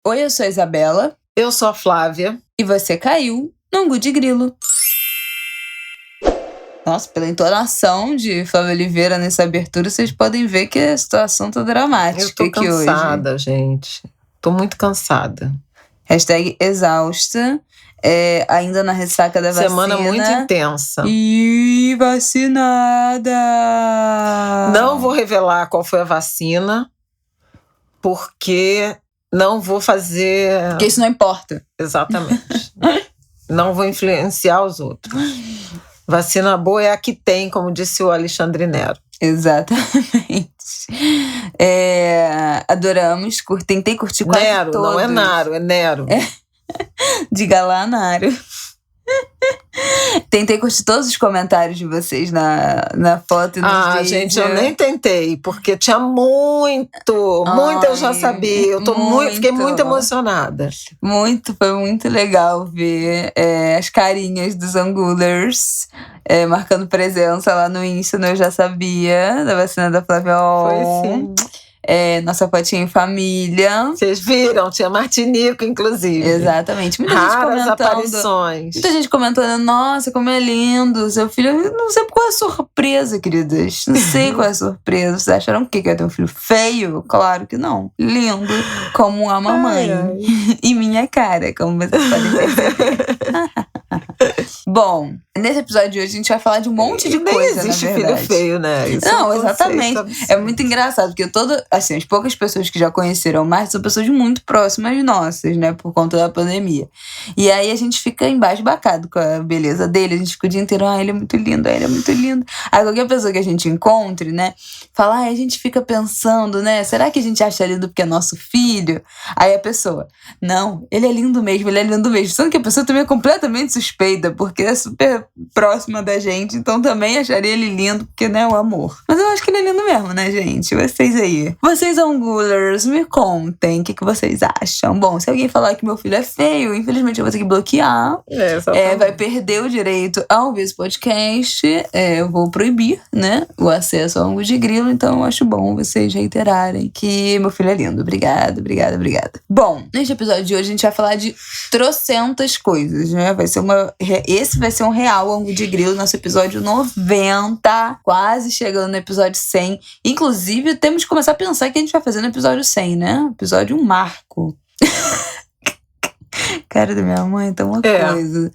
Oi, eu sou a Isabela. Eu sou a Flávia. E você caiu no Angu de Grilo. Nossa, pela entonação de Flávia Oliveira nessa abertura, vocês podem ver que a situação tá dramática Eu tô aqui hoje. cansada, gente. Tô muito cansada. Hashtag exausta. Ainda na ressaca da Semana vacina. muito intensa. E vacinada! Não vou revelar qual foi a vacina, porque não vou fazer... Porque isso não importa. Exatamente. Não vou influenciar os outros. Vacina boa é a que tem, como disse o Alexandre Nero. Exatamente. Adoramos, tentei curtir quase Nero, todos. não é Naro, é Nero. Diga lá, Naro. Tentei curtir todos os comentários de vocês na foto e no vídeo. Gente, eu nem tentei, porque tinha muito eu já sabia. Eu fiquei muito emocionada. Foi muito legal ver as carinhas dos Angulers marcando presença lá no Insta, eu já sabia, da vacina da Flávia. Foi sim. Nossa fotinha em família. Vocês viram? Tinha Martinico, inclusive. Exatamente. Muita Raras gente comentando. Aparições. Muita gente comentando, nossa, como é lindo. Seu filho, eu não sei qual é a surpresa, queridas. Não sei qual é a surpresa. Vocês acharam que eu ia ter um filho feio? Claro que não. Lindo, como a mamãe. Ai. E minha cara, como vocês podem perceber. Bom, nesse episódio de hoje a gente vai falar de um monte de coisa, nem existe na verdade. filho feio, né? Isso não, é exatamente. É muito engraçado, porque assim, as poucas pessoas que já conheceram o Marcos são pessoas muito próximas nossas, né? Por conta da pandemia. E aí a gente fica embasbacado com a beleza dele. A gente fica o dia inteiro, ele é muito lindo, ele é muito lindo. Aí qualquer pessoa que a gente encontre, né? Fala, a gente fica pensando, né? Será que a gente acha lindo porque é nosso filho? Aí a pessoa, não, ele é lindo mesmo, ele é lindo mesmo. Sendo que a pessoa também é completamente suspeita, porque é super próxima da gente, então também acharia ele lindo, porque, né, o amor. Mas eu acho que ele é lindo mesmo, né, gente? Vocês aí. Vocês, Angulers, me contem o que vocês acham. Bom, se alguém falar que meu filho é feio, infelizmente eu vou ter que bloquear. Vai perder o direito ao ver esse podcast. Eu vou proibir, né, o acesso ao Angu de Grilo, então eu acho bom vocês reiterarem que meu filho é lindo. Obrigada. Bom, neste episódio de hoje a gente vai falar de trocentas coisas, né? Esse vai ser um real Angu de Grilo, nosso episódio 90, quase chegando no episódio 100. Inclusive, temos que começar a pensar o que a gente vai fazer no episódio 100, né? Episódio um marco. Cara da minha mãe, então uma coisa.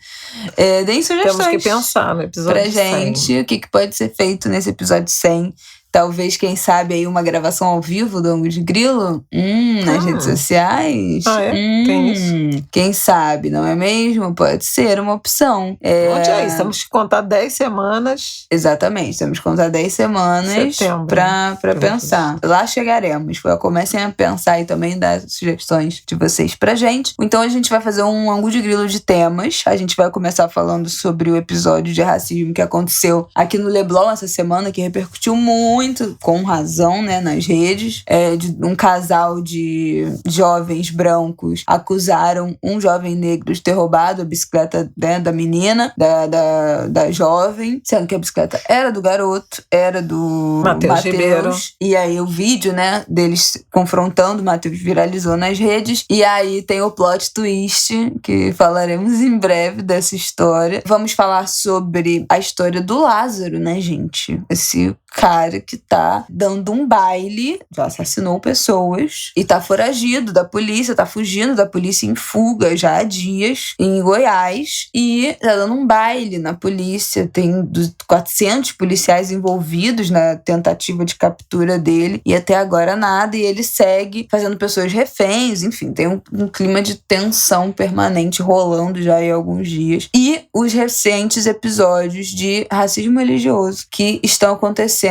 Deem sugestões. Temos que pensar no episódio pra gente 100. O que pode ser feito nesse episódio 100. Talvez, quem sabe, aí uma gravação ao vivo do Angu de Grilo nas redes sociais. Tem isso. Quem sabe, não é mesmo? Pode ser uma opção. Onde é isso? Temos que contar 10 semanas. Exatamente, temos que contar 10 semanas pra pensar. Lá chegaremos. Comecem a pensar e também dar sugestões de vocês pra gente. Então a gente vai fazer um Angu de Grilo de temas. A gente vai começar falando sobre o episódio de racismo que aconteceu aqui no Leblon essa semana, que repercutiu muito, com razão, né, nas redes, de um casal de jovens brancos acusaram um jovem negro de ter roubado a bicicleta, né, da menina, da jovem, sendo que a bicicleta era do garoto, era do Matheus Ribeiro. E aí o vídeo, né, deles confrontando o Matheus viralizou nas redes, e aí tem o plot twist, que falaremos em breve dessa história. Vamos falar sobre a história do Lázaro, né, gente? Esse cara que tá dando um baile, já assassinou pessoas e tá foragido da polícia, tá fugindo da polícia em fuga já há dias em Goiás e tá dando um baile na polícia. Tem 400 policiais envolvidos na tentativa de captura dele e até agora nada, e ele segue fazendo pessoas reféns, enfim, tem um clima de tensão permanente rolando já há alguns dias. E os recentes episódios de racismo religioso que estão acontecendo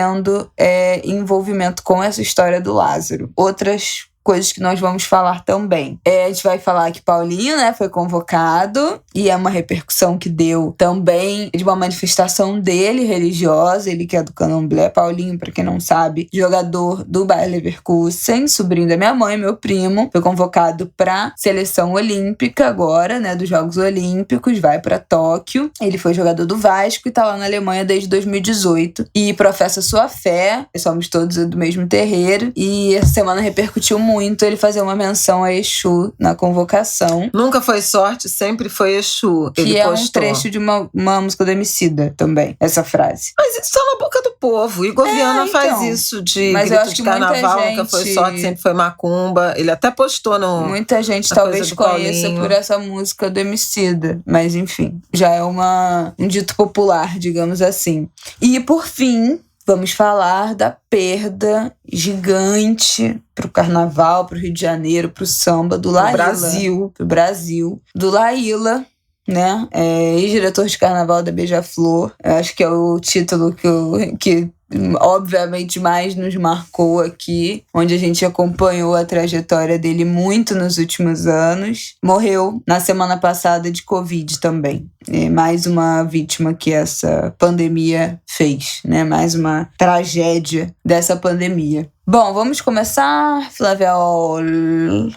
em envolvimento com essa história do Lázaro. Outras coisas que nós vamos falar também. A gente vai falar que Paulinho, né, foi convocado, e é uma repercussão que deu também de uma manifestação dele, religiosa, ele que é do Candomblé. Paulinho, pra quem não sabe, jogador do Bayer Leverkusen, sobrinho da minha mãe, meu primo, foi convocado pra seleção olímpica agora, né, dos Jogos Olímpicos, vai pra Tóquio. Ele foi jogador do Vasco e tá lá na Alemanha desde 2018 e professa sua fé, somos todos do mesmo terreiro, e essa semana repercutiu muito muito ele fazer uma menção a Exu na convocação. Nunca foi sorte, sempre foi Exu. Que ele é postou. Um trecho de uma música do Emicida também, essa frase. Mas isso tá na boca do povo. Igor Viana faz isso de grito de carnaval, nunca foi sorte, sempre foi macumba. Ele até postou no... Muita gente talvez conheça por essa música do Emicida. Mas enfim, já é um dito popular, digamos assim. E por fim, vamos falar da perda gigante pro carnaval, pro Rio de Janeiro, pro samba, do Laíla. Pro Brasil. Do Laíla, né? Ex-diretor de carnaval da Beija-Flor. Eu acho que é o título que obviamente mais nos marcou aqui, onde a gente acompanhou a trajetória dele muito nos últimos anos. Morreu na semana passada de Covid também. Mais uma vítima que essa pandemia fez, né? Mais uma tragédia dessa pandemia. Bom, vamos começar, Flávia,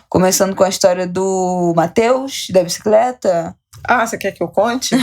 começando com a história do Matheus, da bicicleta. Você quer que eu conte?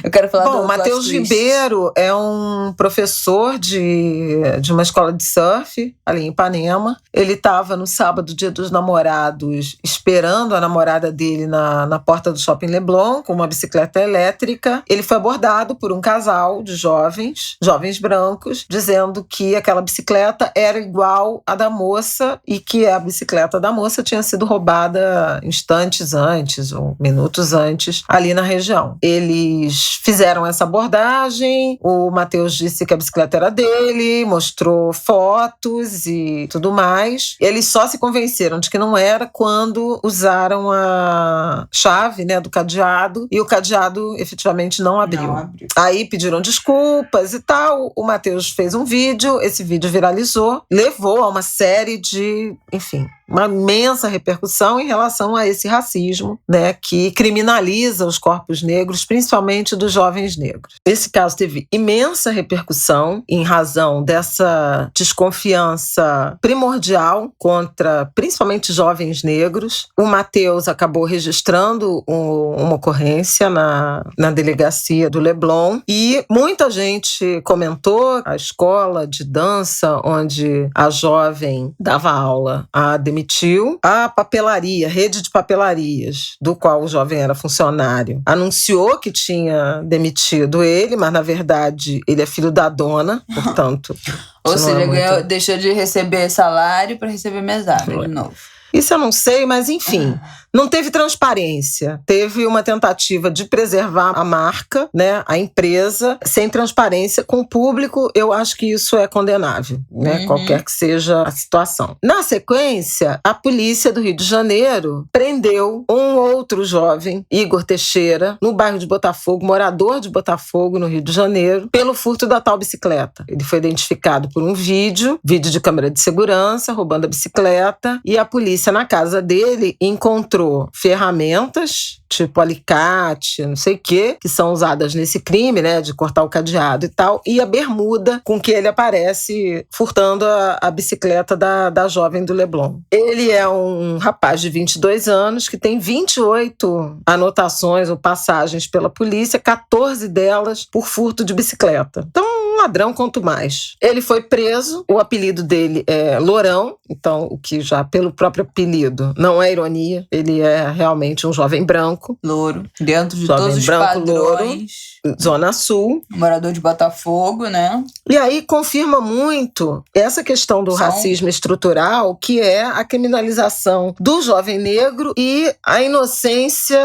Eu quero falar do Matheus Ribeiro é um professor de uma escola de surf ali em Ipanema. Ele estava no sábado, dia dos namorados, esperando a namorada dele na porta do Shopping Leblon com uma bicicleta elétrica. Ele foi abordado por um casal de jovens brancos, dizendo que aquela bicicleta era igual à da moça e que a bicicleta da moça tinha sido roubada instantes antes ou minutos antes ali na região. Eles fizeram essa abordagem, o Matheus disse que a bicicleta era dele, mostrou fotos e tudo mais. Eles só se convenceram de que não era quando usaram a chave, né, do cadeado, e o cadeado efetivamente não abriu. Aí pediram desculpas e tal, o Matheus fez um vídeo, esse vídeo viralizou, levou a uma série de, enfim, uma imensa repercussão em relação a esse racismo, né, que criminaliza os corpos negros, principalmente dos jovens negros. Esse caso teve imensa repercussão em razão dessa desconfiança primordial contra, principalmente, jovens negros. O Matheus acabou registrando uma ocorrência na delegacia do Leblon e muita gente comentou a escola de dança onde a jovem dava aula demitiu. A papelaria, rede de papelarias, do qual o jovem era funcionário, anunciou que tinha demitido ele, mas na verdade ele é filho da dona, portanto... Ou seja, deixou de receber salário para receber mesada de novo. Isso eu não sei, mas enfim, não teve transparência. Teve uma tentativa de preservar a marca, né, a empresa, sem transparência com o público. Eu acho que isso é condenável, né, qualquer que seja a situação. Na sequência, a polícia do Rio de Janeiro prendeu um outro jovem, Igor Teixeira, no bairro de Botafogo, morador de Botafogo, no Rio de Janeiro, pelo furto da tal bicicleta. Ele foi identificado por um vídeo de câmera de segurança, roubando a bicicleta, e a polícia na casa dele encontrou ferramentas, tipo alicate, não sei o quê, que são usadas nesse crime, né, de cortar o cadeado e tal, e a bermuda com que ele aparece furtando a bicicleta da jovem do Leblon. Ele é um rapaz de 22 anos que tem 28 anotações ou passagens pela polícia, 14 delas por furto de bicicleta. Então, um ladrão quanto mais. Ele foi preso, o apelido dele é Lourão, então o que já pelo próprio apelido não é ironia, ele é realmente um jovem branco. Louro, dentro de jovem todos os branco, padrões. Louro, Zona Sul. Morador de Botafogo, né? E aí confirma muito essa questão do racismo estrutural, que é a criminalização do jovem negro e a inocência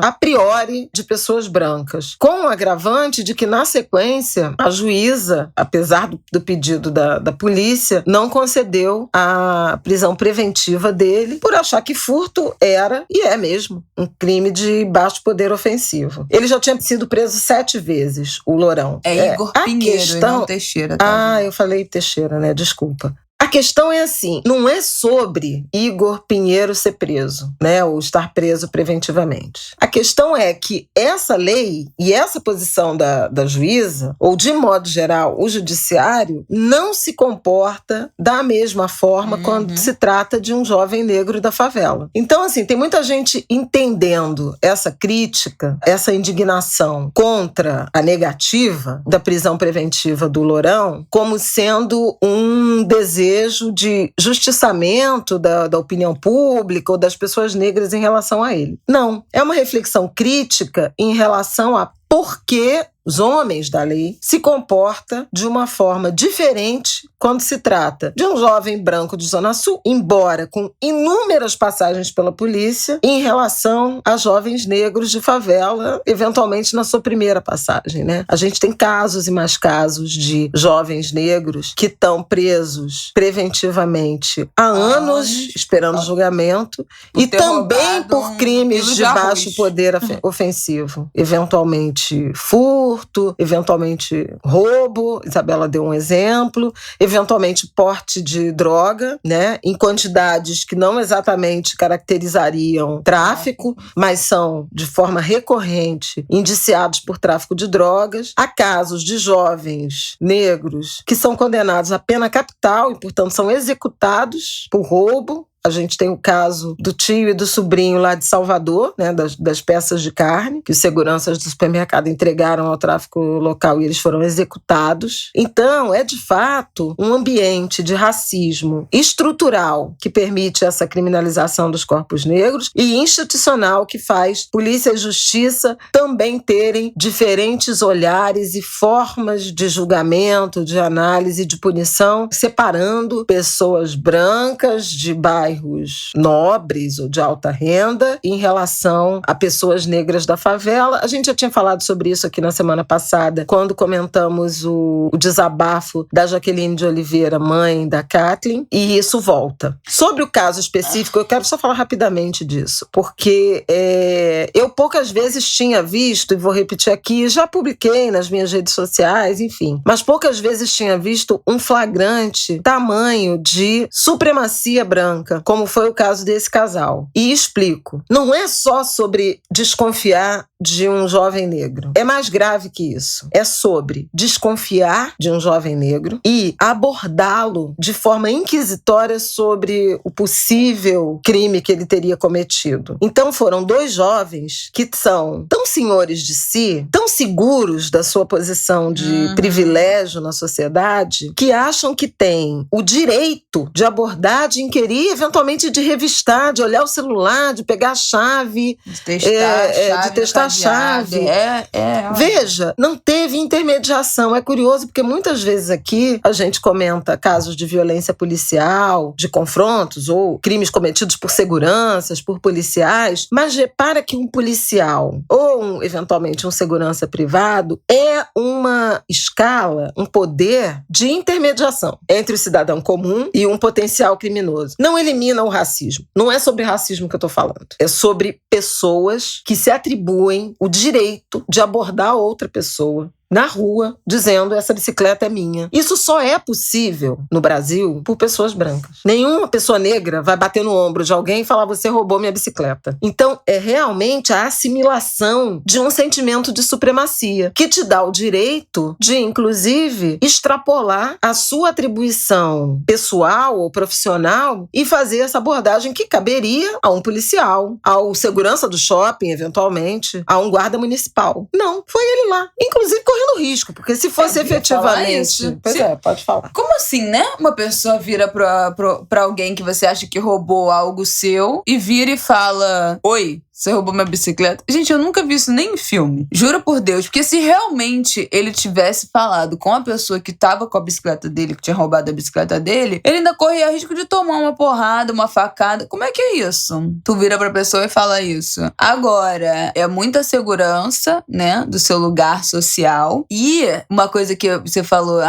a priori de pessoas brancas. Com o agravante de que, na sequência, a juíza, apesar do pedido da polícia, não concedeu a prisão preventiva dele por achar que furto era, e é mesmo, um crime de baixo poder ofensivo. Ele já tinha sido preso 7 vezes, o Lourão. É Igor Pinheiro, e não Teixeira. Tá, eu falei Teixeira, né? Desculpa. A questão é assim, não é sobre Igor Pinheiro ser preso, né, ou estar preso preventivamente. A questão é que essa lei e essa posição da juíza, ou de modo geral, o judiciário, não se comporta da mesma forma quando se trata de um jovem negro da favela. Então, assim, tem muita gente entendendo essa crítica, essa indignação contra a negativa da prisão preventiva do Lourão como sendo um desejo desejo de justiçamento da opinião pública ou das pessoas negras em relação a ele. Não, é uma reflexão crítica em relação a por que os homens da lei se comportam de uma forma diferente quando se trata de um jovem branco de Zona Sul, embora com inúmeras passagens pela polícia, em relação a jovens negros de favela, eventualmente na sua primeira passagem, né? A gente tem casos e mais casos de jovens negros que estão presos preventivamente há anos, esperando julgamento, e também por crimes de baixo poder ofensivo, eventualmente furto, eventualmente roubo, Isabela deu um exemplo, eventualmente porte de droga, né, em quantidades que não exatamente caracterizariam tráfico, mas são de forma recorrente indiciados por tráfico de drogas. Há casos de jovens negros que são condenados à pena capital e, portanto, são executados por roubo. A gente tem o caso do tio e do sobrinho lá de Salvador, né, das peças de carne, que os seguranças do supermercado entregaram ao tráfico local e eles foram executados. Então, é de fato um ambiente de racismo estrutural que permite essa criminalização dos corpos negros e institucional que faz polícia e justiça também terem diferentes olhares e formas de julgamento, de análise, de punição, separando pessoas brancas de bairros nobres ou de alta renda em relação a pessoas negras da favela. A gente já tinha falado sobre isso aqui na semana passada, quando comentamos o desabafo da Jaqueline de Oliveira, mãe da Kathleen, e isso volta. Sobre o caso específico, eu quero só falar rapidamente disso, porque eu poucas vezes tinha visto, e vou repetir aqui, já publiquei nas minhas redes sociais, enfim, mas poucas vezes tinha visto um flagrante tamanho de supremacia branca, como foi o caso desse casal. E explico. Não é só sobre desconfiar de um jovem negro. É mais grave que isso. É sobre desconfiar de um jovem negro e abordá-lo de forma inquisitória sobre o possível crime que ele teria cometido. Então foram dois jovens que são tão senhores de si, tão seguros da sua posição de privilégio na sociedade, que acham que têm o direito de abordar, de inquirir, eventualmente de revistar, de olhar o celular, de pegar a chave, de testar a chave. Veja, não teve intermediação. É curioso porque muitas vezes aqui a gente comenta casos de violência policial, de confrontos ou crimes cometidos por seguranças, por policiais, mas repara que um policial ou eventualmente um segurança privado é uma escala, um poder de intermediação entre o cidadão comum e um potencial criminoso. Não elimina o racismo. Não é sobre racismo que eu estou falando. É sobre pessoas que se atribuem o direito de abordar outra pessoa na rua, dizendo essa bicicleta é minha. Isso só é possível no Brasil por pessoas brancas. Nenhuma pessoa negra vai bater no ombro de alguém e falar você roubou minha bicicleta. Então é realmente a assimilação de um sentimento de supremacia que te dá o direito de, inclusive, extrapolar a sua atribuição pessoal ou profissional e fazer essa abordagem que caberia a um policial, ao segurança do shopping, eventualmente, a um guarda municipal. Não, foi ele lá. Inclusive correndo risco, porque se fosse efetivamente... Pois pode falar. Como assim, né? Uma pessoa vira pra alguém que você acha que roubou algo seu e vira e fala: oi, você roubou minha bicicleta? Gente, eu nunca vi isso nem em filme. Juro por Deus. Porque se realmente ele tivesse falado com a pessoa que tava com a bicicleta dele, que tinha roubado a bicicleta dele, ele ainda corria risco de tomar uma porrada, uma facada. Como é que é isso? Tu vira pra pessoa e fala isso. Agora, é muita segurança, né, do seu lugar social. E uma coisa que você falou,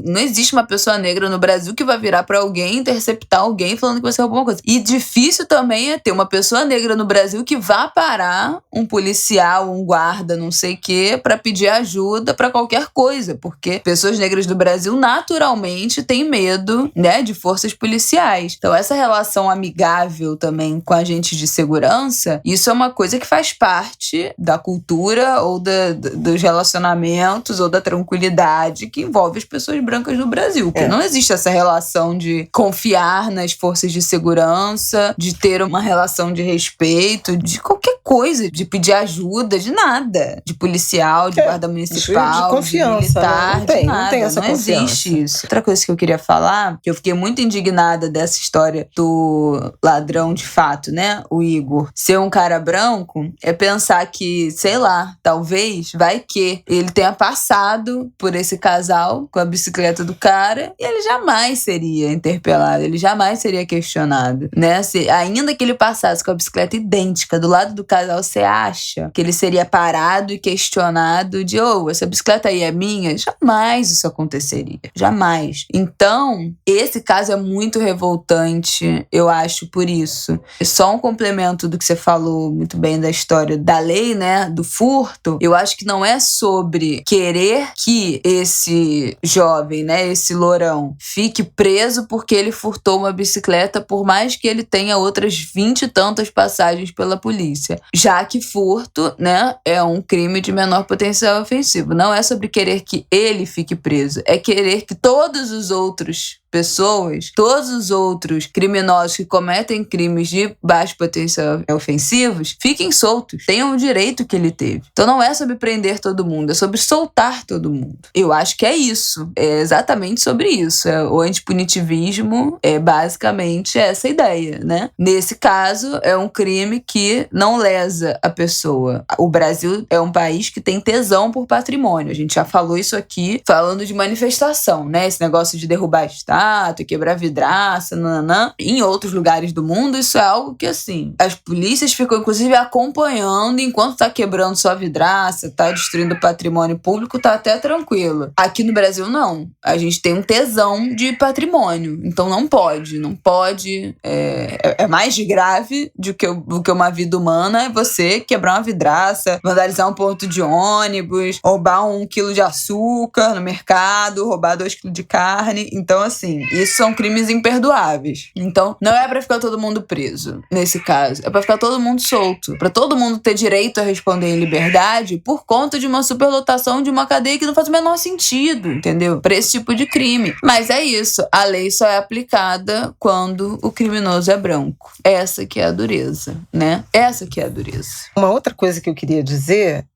não existe uma pessoa negra no Brasil que vai virar pra alguém, interceptar alguém falando que você roubou uma coisa. E difícil também é ter uma pessoa negra no Brasil que vai parar um policial, um guarda, não sei o quê, pra pedir ajuda pra qualquer coisa, porque pessoas negras do Brasil naturalmente têm medo, né, de forças policiais. Então essa relação amigável também com agentes de segurança, isso é uma coisa que faz parte da cultura ou dos relacionamentos movimentos ou da tranquilidade que envolve as pessoas brancas no Brasil. Porque não existe essa relação de confiar nas forças de segurança, de ter uma relação de respeito, de qualquer coisa, de pedir ajuda, de nada. De policial, de guarda municipal, de confiança, de militar, né? Não tem, de nada. não tem essa confiança. Existe isso. Outra coisa que eu queria falar, que eu fiquei muito indignada dessa história do ladrão de fato, né? O Igor ser um cara branco, é pensar que, sei lá, talvez, vai que ele tenha passado por esse casal com a bicicleta do cara e ele jamais seria interpelado, ele jamais seria questionado, né? Ainda que ele passasse com a bicicleta idêntica do lado do casal, você acha que ele seria parado e questionado de, essa bicicleta aí é minha? Jamais isso aconteceria. Jamais. Então, esse caso é muito revoltante, eu acho, por isso. Só um complemento do que você falou muito bem da história da lei, né? Do furto. Eu acho que não é sobre querer que esse jovem, né? Esse lourão, fique preso porque ele furtou uma bicicleta, por mais que ele tenha outras 20 e tantas passagens pela polícia. Já que furto, né? É um crime de menor potencial ofensivo. Não é sobre querer que ele fique preso. É querer que todos os outros pessoas, todos os outros criminosos que cometem crimes de baixo potencial ofensivos, fiquem soltos, tenham o direito que ele teve. Então não é sobre prender todo mundo, é sobre soltar todo mundo. Eu acho que é isso, é exatamente sobre isso. O antipunitivismo é basicamente essa ideia, né? Nesse caso, é um crime que não lesa a pessoa. O Brasil é um país que tem tesão por patrimônio. A gente já falou isso aqui, falando de manifestação, né? Esse negócio de derrubar estátua, quebrar vidraça, nananã. Em outros lugares do mundo, isso é algo que, assim, as polícias ficam, inclusive, acompanhando enquanto tá quebrando sua vidraça, tá destruindo patrimônio público, tá até tranquilo. Aqui no Brasil, não. A gente tem um tesão de patrimônio. Então, não pode. É mais grave do que uma vida humana é você quebrar uma vidraça, vandalizar um ponto de ônibus, roubar 1 quilo de açúcar no mercado, roubar 2 quilos de carne. Então, assim, isso são crimes imperdoáveis. Então, não é pra ficar todo mundo preso, nesse caso. É pra ficar todo mundo solto. Pra todo mundo ter direito a responder em liberdade por conta de uma superlotação de uma cadeia que não faz o menor sentido, entendeu? Pra esse tipo de crime. Mas é isso. A lei só é aplicada quando o criminoso é branco. Essa que é a dureza, né? Essa que é a dureza. Uma outra coisa que eu queria dizer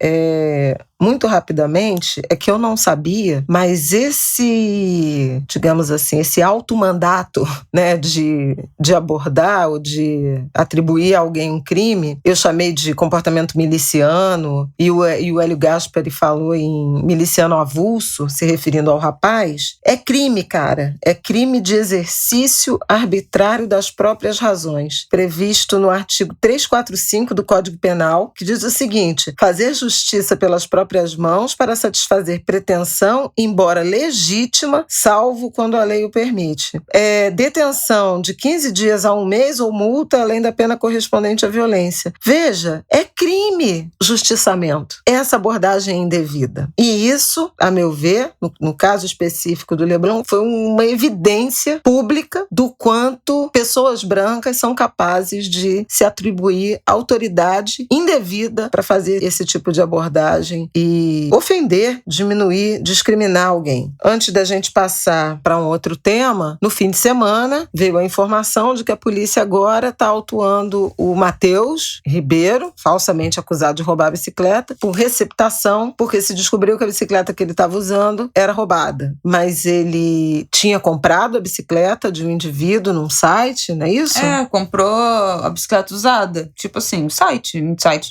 muito rapidamente, é que eu não sabia, mas esse, digamos assim, esse automandato, né, de abordar ou de atribuir a alguém um crime, eu chamei de comportamento miliciano, e o Hélio Gaspari falou em miliciano avulso, se referindo ao rapaz. É crime, cara. É crime de exercício arbitrário das próprias razões, previsto no artigo 345 do Código Penal, que diz o seguinte: fazer justiça pelas próprias mãos para satisfazer pretensão, embora legítima, salvo quando a lei o permite. Detenção de 15 dias a 1 mês ou multa, além da pena correspondente à violência. Veja, é crime justiçamento. Essa abordagem é indevida. E isso, a meu ver, no caso específico do Leblon, foi uma evidência pública do quanto pessoas brancas são capazes de se atribuir autoridade indevida para fazer esse tipo de abordagem e ofender, diminuir, discriminar alguém. Antes da gente passar para um outro tema, no fim de semana veio a informação de que a polícia agora está autuando o Matheus Ribeiro, falsamente acusado de roubar a bicicleta, por receptação, porque se descobriu que a bicicleta que ele estava usando era roubada. Mas ele tinha comprado a bicicleta de um indivíduo num site, não é isso? Comprou a bicicleta usada. Tipo assim, um site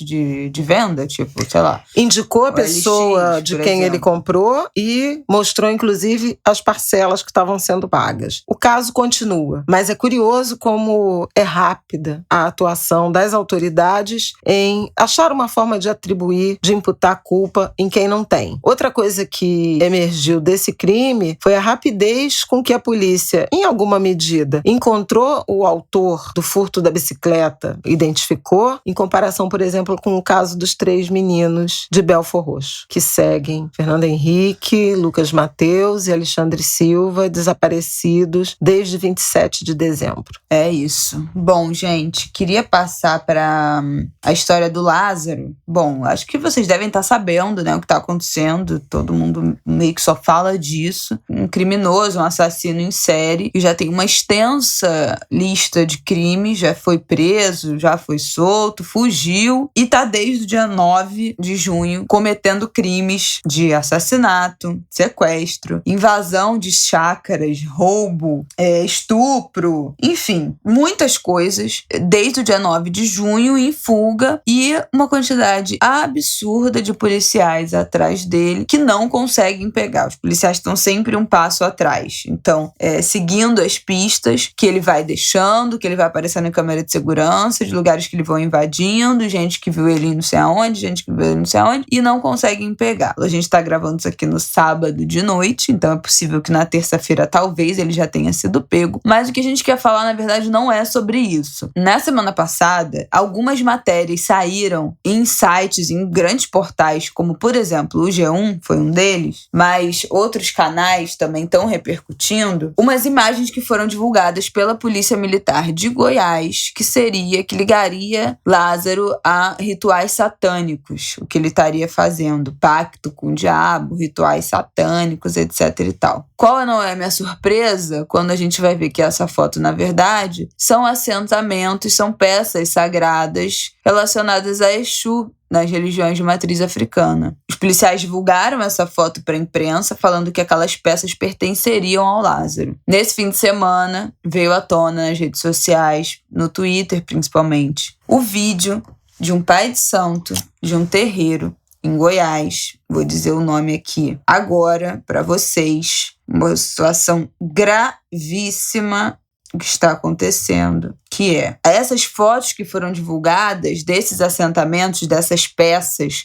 de venda, tipo, sei lá. Indicou a pessoa LX, de quem exemplo. Ele comprou e mostrou, inclusive, as parcelas que estavam sendo pagas. O caso continua, mas é curioso como é rápida a atuação das autoridades em achar uma forma de atribuir, de imputar culpa em quem não tem. Outra coisa que emergiu desse crime foi a rapidez com que a polícia, em alguma medida, encontrou o autor do furto da bicicleta, identificou, em comparação, por exemplo, com o caso dos 3 meninos de Belford Roxo, que seguem Fernando Henrique, Lucas Mateus e Alexandre Silva, desaparecidos desde 27 de dezembro. É isso. Bom, gente, queria passar para a história do Lázaro, bom, acho que vocês devem estar sabendo, né, o que está acontecendo. Todo mundo meio que só fala disso. Um criminoso, um assassino em série, que já tem uma extensa lista de crimes, já foi preso, já foi solto, fugiu e tá desde o dia 9 de junho cometendo crimes de assassinato, sequestro, invasão de chácaras, roubo, estupro, enfim, muitas coisas desde o dia 9 de junho em fuga, e uma quantidade absurda de policiais atrás dele que não conseguem pegar. Os policiais estão sempre um passo atrás. Então, seguindo as pistas que ele vai deixando, que ele vai aparecendo em câmera de segurança, de lugares que ele vão invadindo, gente que viu ele não sei aonde, gente que viu ele não sei aonde, e não conseguem pegá-lo. A gente tá gravando isso aqui no sábado de noite, então é possível que na terça-feira talvez ele já tenha sido pego, mas o que a gente quer falar, na verdade, não é sobre isso. Na semana passada, algumas matérias saíram em sites, em grandes portais, como, por exemplo, o G1 foi um deles, mas outros canais também estão repercutindo, umas imagens que foram divulgadas pela Polícia Militar de Goiás, que ligaria Lázaro a rituais satânicos, o que ele estaria fazendo, pacto com o diabo, rituais satânicos, etc e tal. Qual não é a minha surpresa quando a gente vai ver que essa foto, na verdade, são assentamentos, são peças sagradas relacionadas a Exu nas religiões de matriz africana. Os policiais divulgaram essa foto para a imprensa, falando que aquelas peças pertenceriam ao Lázaro. Nesse fim de semana, veio à tona nas redes sociais, no Twitter principalmente, o vídeo de um pai de santo de um terreiro em Goiás. Vou dizer o nome aqui agora para vocês. Uma situação gravíssima que está acontecendo, que essas fotos que foram divulgadas desses assentamentos, dessas peças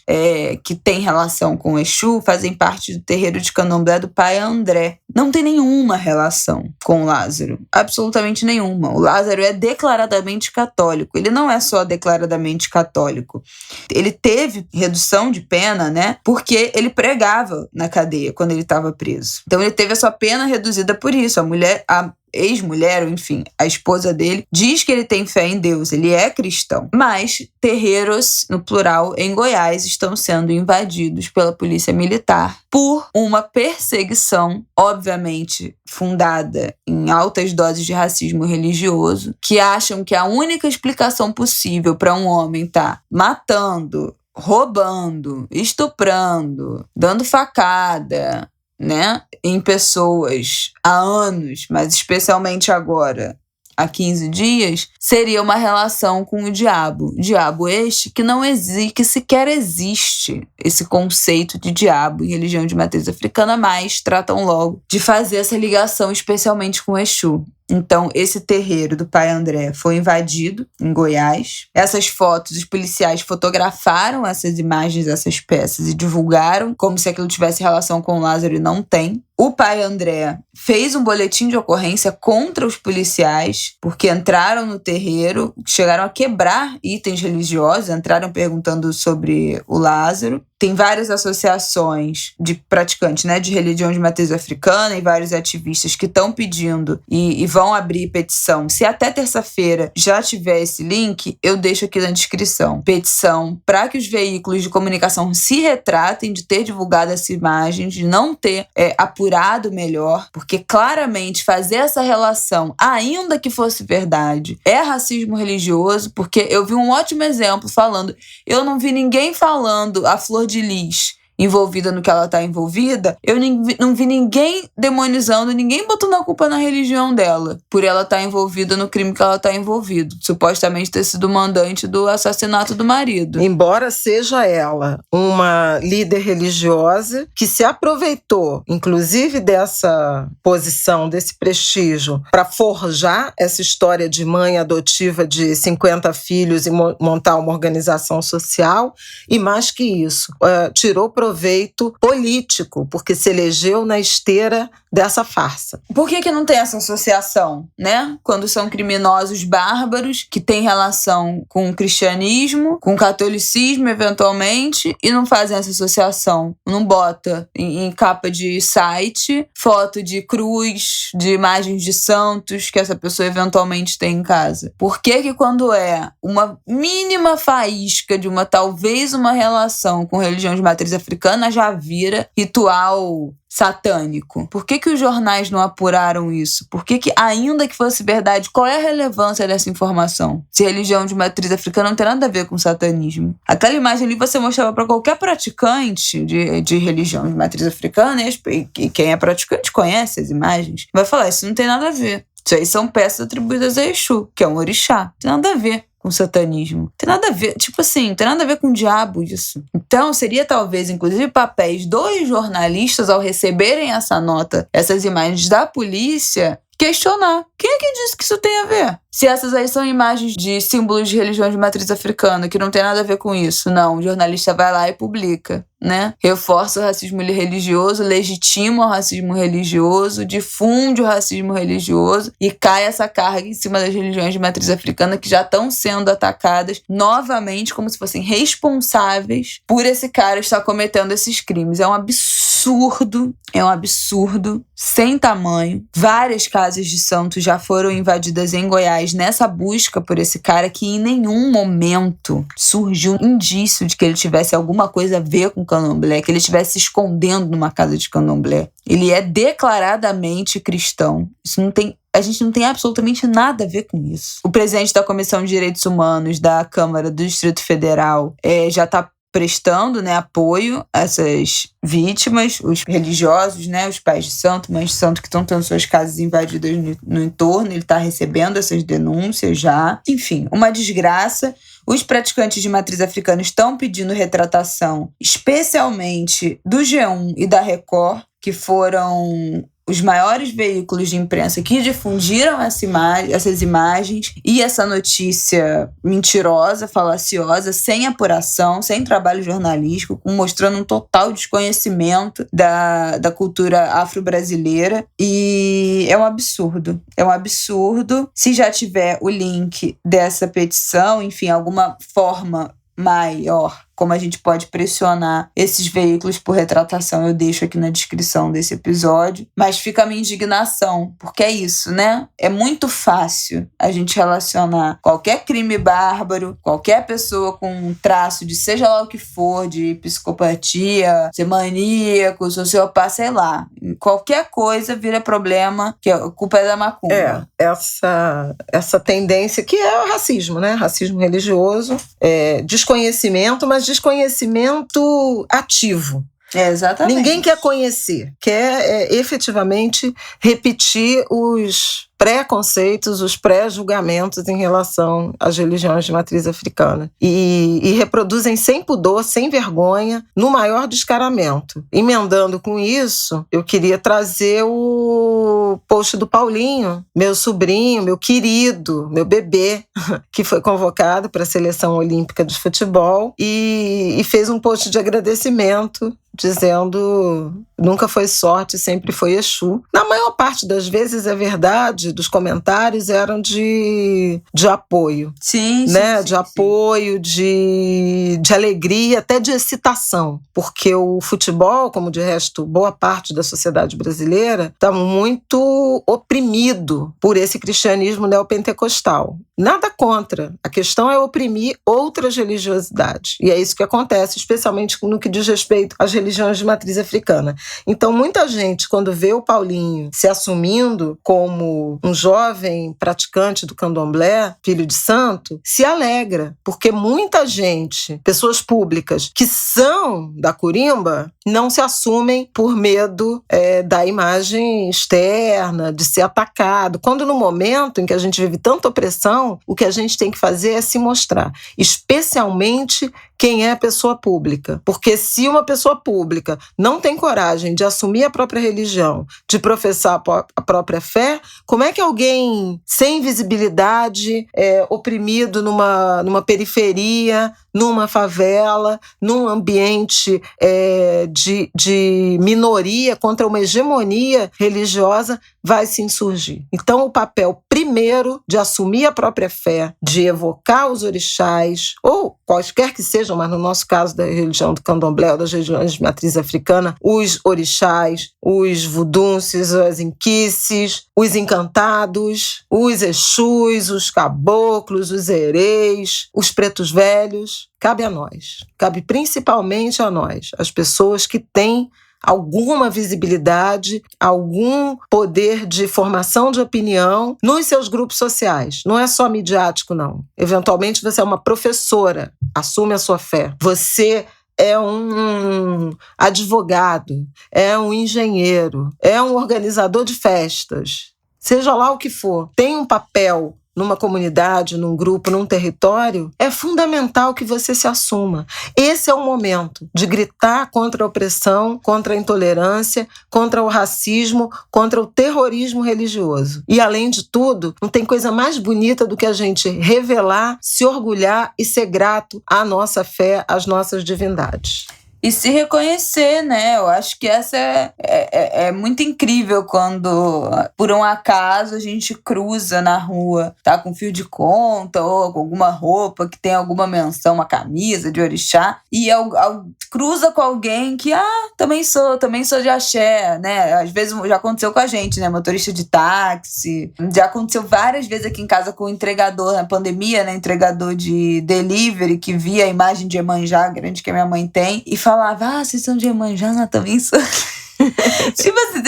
que têm relação com o Exu, fazem parte do terreiro de candomblé do Pai André. Não tem nenhuma relação com o Lázaro, absolutamente nenhuma. O Lázaro é declaradamente católico. Ele não é só declaradamente católico. Ele teve redução de pena, né, porque ele pregava na cadeia quando ele estava preso. Então ele teve a sua pena reduzida por isso. A ex-mulher, ou enfim, a esposa dele, diz que ele tem fé em Deus, ele é cristão. Mas terreiros, no plural, em Goiás, estão sendo invadidos pela polícia militar por uma perseguição, obviamente fundada em altas doses de racismo religioso, que acham que a única explicação possível para um homem estar matando, roubando, estuprando, dando facada, né, em pessoas há anos, mas especialmente agora, há 15 dias, seria uma relação com o diabo. Diabo este que não existe, que sequer existe esse conceito de diabo em religião de matriz africana, mas tratam logo de fazer essa ligação especialmente com Exu. Então, esse terreiro do Pai André foi invadido em Goiás. Essas fotos, os policiais fotografaram essas imagens, essas peças e divulgaram como se aquilo tivesse relação com o Lázaro e não tem. O Pai André fez um boletim de ocorrência contra os policiais, porque entraram no terreiro, chegaram a quebrar itens religiosos, entraram perguntando sobre o Lázaro. Tem várias associações de praticantes, né, de religião de matriz africana e vários ativistas que estão pedindo e vão abrir petição. Se até terça-feira já tiver esse link, eu deixo aqui na descrição. Petição para que os veículos de comunicação se retratem de ter divulgado essa imagem, de não ter apurado melhor, porque claramente fazer essa relação, ainda que fosse verdade, é racismo religioso, porque eu vi um ótimo exemplo falando, eu não vi ninguém falando a Flor de Lis envolvida no que ela tá envolvida, eu não vi ninguém demonizando, ninguém botando a culpa na religião dela, por ela estar envolvida no crime que ela tá envolvida, supostamente ter sido mandante do assassinato do marido. Embora seja ela uma líder religiosa que se aproveitou, inclusive dessa posição, desse prestígio, para forjar essa história de mãe adotiva de 50 filhos e montar uma organização social, e mais que isso, tirou proveito político, porque se elegeu na esteira dessa farsa. Por que não tem essa associação, né? Quando são criminosos bárbaros que têm relação com o cristianismo, com o catolicismo, eventualmente, e não fazem essa associação. Não bota em capa de site foto de cruz, de imagens de santos que essa pessoa eventualmente tem em casa. Por que quando é uma mínima faísca de talvez uma relação com religião de matriz africana já vira ritual satânico? Por que os jornais não apuraram isso? Por que, ainda que fosse verdade, qual é a relevância dessa informação? Se religião de matriz africana não tem nada a ver com satanismo. Aquela imagem ali você mostrava para qualquer praticante de religião de matriz africana, e quem é praticante conhece as imagens, vai falar, isso não tem nada a ver. Isso aí são peças atribuídas a Exu, que é um orixá. Não tem nada a ver com satanismo. Tem nada a ver, não tem nada a ver com o diabo isso. Então, seria talvez, inclusive, papéis dos jornalistas ao receberem essa nota, essas imagens da polícia, questionar. Quem é que disse que isso tem a ver? Se essas aí são imagens de símbolos de religião de matriz africana, que não tem nada a ver com isso. Não, o jornalista vai lá e publica, né? Reforça o racismo religioso, legitima o racismo religioso, difunde o racismo religioso e cai essa carga em cima das religiões de matriz africana que já estão sendo atacadas novamente como se fossem responsáveis por esse cara estar cometendo esses crimes. É um absurdo sem tamanho. Várias casas de santos já foram invadidas em Goiás nessa busca por esse cara, que em nenhum momento surgiu indício de que ele tivesse alguma coisa a ver com candomblé, que ele estivesse se escondendo numa casa de candomblé. Ele é declaradamente cristão. A gente não tem absolutamente nada a ver com isso. O presidente da Comissão de Direitos Humanos da Câmara do Distrito Federal já está prestando, né, apoio a essas vítimas, os religiosos, né, os pais de santo, mães de santo que estão tendo suas casas invadidas no entorno. Ele está recebendo essas denúncias já. Enfim, uma desgraça. Os praticantes de matriz africana estão pedindo retratação, especialmente do G1 e da Record, que foram os maiores veículos de imprensa que difundiram essas imagens e essa notícia mentirosa, falaciosa, sem apuração, sem trabalho jornalístico, mostrando um total desconhecimento da cultura afro-brasileira. E é um absurdo. É um absurdo. Se já tiver o link dessa petição, enfim, alguma forma maior como a gente pode pressionar esses veículos por retratação, eu deixo aqui na descrição desse episódio. Mas fica a minha indignação, porque é isso, né? É muito fácil a gente relacionar qualquer crime bárbaro, qualquer pessoa com um traço de seja lá o que for, de psicopatia, ser maníaco, sociopata, sei lá. Qualquer coisa vira problema, que a culpa é da macumba. Essa tendência que é o racismo, né? Racismo religioso, desconhecimento, mas desconhecimento ativo. Exatamente. Ninguém quer conhecer, quer efetivamente repetir os preconceitos, os pré-julgamentos em relação às religiões de matriz africana. E reproduzem sem pudor, sem vergonha, no maior descaramento. Emendando com isso, eu queria trazer o post do Paulinho, meu sobrinho, meu querido, meu bebê, que foi convocado para a Seleção Olímpica de Futebol e fez um post de agradecimento dizendo nunca foi sorte, sempre foi Exu. Na maior parte das vezes, é verdade, dos comentários eram de apoio. Sim, né? Sim, de apoio, de alegria, até de excitação. Porque o futebol, como de resto boa parte da sociedade brasileira, está muito oprimido por esse cristianismo neopentecostal. Nada contra. A questão é oprimir outras religiosidades. E é isso que acontece, especialmente no que diz respeito às religiões de matriz africana. Então, muita gente, quando vê o Paulinho se assumindo como um jovem praticante do candomblé, filho de santo, se alegra, porque muita gente, pessoas públicas que são da Curimba, não se assumem por medo da imagem externa, de ser atacado. Quando no momento em que a gente vive tanta opressão, o que a gente tem que fazer é se mostrar, especialmente quem é pessoa pública. Porque se uma pessoa pública não tem coragem de assumir a própria religião, de professar a própria fé, como é que alguém sem visibilidade, oprimido numa periferia, numa favela, num ambiente de minoria contra uma hegemonia religiosa, vai se insurgir? Então, o papel primeiro de assumir a própria fé, de evocar os orixás, ou quaisquer que sejam, mas no nosso caso da religião do candomblé ou das religiões de matriz africana, os orixás, os vudunces, as inquices, os encantados, os exus, os caboclos, os ereis, os pretos velhos, cabe a nós. Cabe principalmente a nós, as pessoas que têm alguma visibilidade, algum poder de formação de opinião nos seus grupos sociais. Não é só midiático, não. Eventualmente você é uma professora, assume a sua fé. Você é um advogado, é um engenheiro, é um organizador de festas. Seja lá o que for, tem um papel numa comunidade, num grupo, num território, é fundamental que você se assuma. Esse é o momento de gritar contra a opressão, contra a intolerância, contra o racismo, contra o terrorismo religioso. E, além de tudo, não tem coisa mais bonita do que a gente revelar, se orgulhar e ser grato à nossa fé, às nossas divindades. E se reconhecer, né? Eu acho que essa é muito incrível quando, por um acaso, a gente cruza na rua, tá com fio de conta ou com alguma roupa que tem alguma menção, uma camisa de orixá, e cruza com alguém que, também sou de axé, né? Às vezes já aconteceu com a gente, né? Motorista de táxi. Já aconteceu várias vezes aqui em casa com o entregador, na pandemia, né? Entregador de delivery, que via a imagem de Iemanjá grande que a minha mãe tem, e falava, vocês são de Iemanjá, também sou. Tipo assim,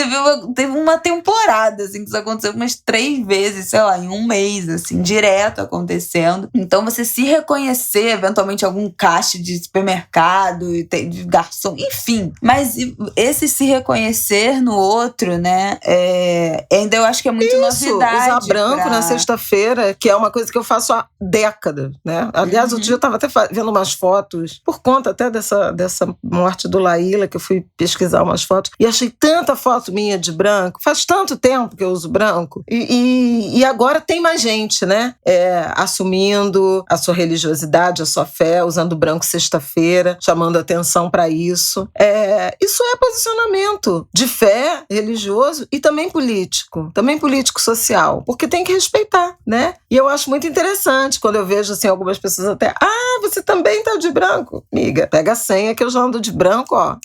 teve uma temporada, assim, que isso aconteceu umas 3 vezes, sei lá, em um mês, assim, direto acontecendo. Então, você se reconhecer, eventualmente, algum caixa de supermercado, de garçom, enfim. Mas esse se reconhecer no outro, né, ainda eu acho que é muito novidade. Usar branco na sexta-feira, que é uma coisa que eu faço há décadas, né? Aliás, outro dia eu tava até vendo umas fotos, por conta até dessa morte do Laíla, que eu fui pesquisar umas fotos, e achei tanta foto minha de branco. Faz tanto tempo que eu uso branco. E agora tem mais gente, né? Assumindo a sua religiosidade, a sua fé, usando branco sexta-feira, chamando atenção para isso. Isso é posicionamento de fé religioso e também político-social, porque tem que respeitar, né? E eu acho muito interessante quando eu vejo assim, algumas pessoas até, você também tá de branco. Amiga, pega a senha que eu já ando de branco, ó.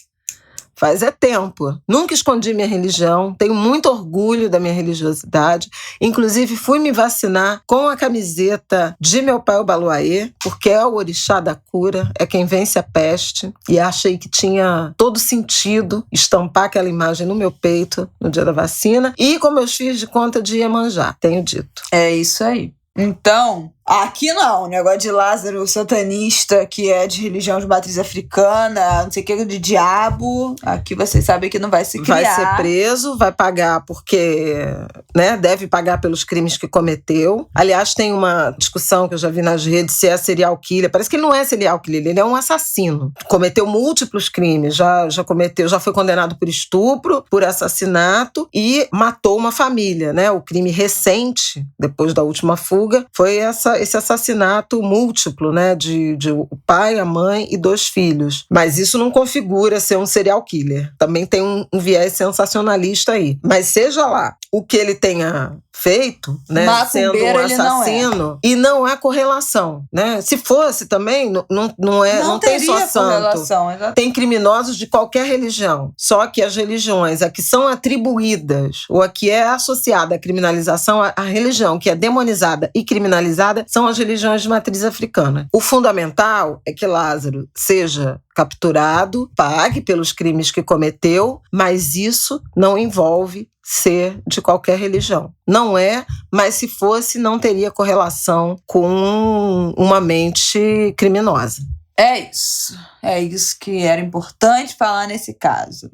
Faz tempo. Nunca escondi minha religião, tenho muito orgulho da minha religiosidade. Inclusive, fui me vacinar com a camiseta de meu pai, o Baluaê, porque é o orixá da cura, é quem vence a peste. E achei que tinha todo sentido estampar aquela imagem no meu peito no dia da vacina. E com meus filhos de conta de Iemanjá, tenho dito. É isso aí. Então, aqui não, negócio de Lázaro satanista, que é de religião de matriz africana, não sei o que, de diabo. Aqui vocês sabem que não vai se criar. Vai ser preso, vai pagar porque, né, deve pagar pelos crimes que cometeu. Aliás, tem uma discussão que eu já vi nas redes se é serial killer. Parece que ele não é serial killer, ele é um assassino. Cometeu múltiplos crimes, já foi condenado por estupro, por assassinato e matou uma família, né? O crime recente, depois da última fuga, foi esse assassinato múltiplo, né, de o pai, a mãe e 2 filhos. Mas isso não configura ser um serial killer. Também tem um viés sensacionalista aí. Mas seja lá o que ele tenha feito, né, sendo um assassino, e não há correlação, né? Se fosse também, não tem só santo. Tem criminosos de qualquer religião. Só que as religiões a que são atribuídas ou a que é associada à criminalização, a religião que é demonizada e criminalizada são as religiões de matriz africana. O fundamental é que Lázaro seja capturado, pague pelos crimes que cometeu, mas isso não envolve ser de qualquer religião. Não é, mas se fosse, não teria correlação com uma mente criminosa. É isso que era importante falar nesse caso.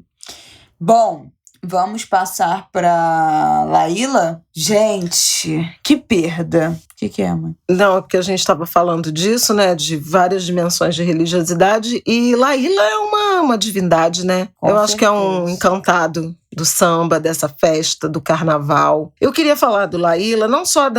Bom, Vamos passar pra Laíla? Gente, que perda. O que é, mãe? Não, é porque a gente estava falando disso, né? De várias dimensões de religiosidade. E Laíla é uma divindade, né? Eu acho que é um encantado do samba, dessa festa, do carnaval. Eu queria falar do Laíla, não só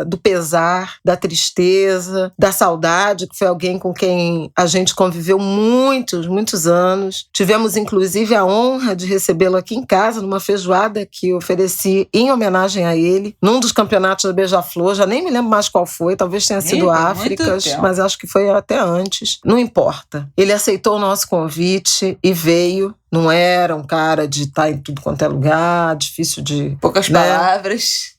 do pesar, da tristeza, da saudade, que foi alguém com quem a gente conviveu muitos anos. Tivemos, inclusive, a honra de recebê-lo aqui em casa, numa feijoada que eu ofereci em homenagem a ele, num dos campeonatos da Beija-Flor. Já nem me lembro mais qual foi, talvez tenha sido Áfricas, mas acho que foi até antes. Não importa. Ele aceitou o nosso convite e veio. Não era um cara de estar em tudo quanto é lugar, difícil de... Poucas palavras.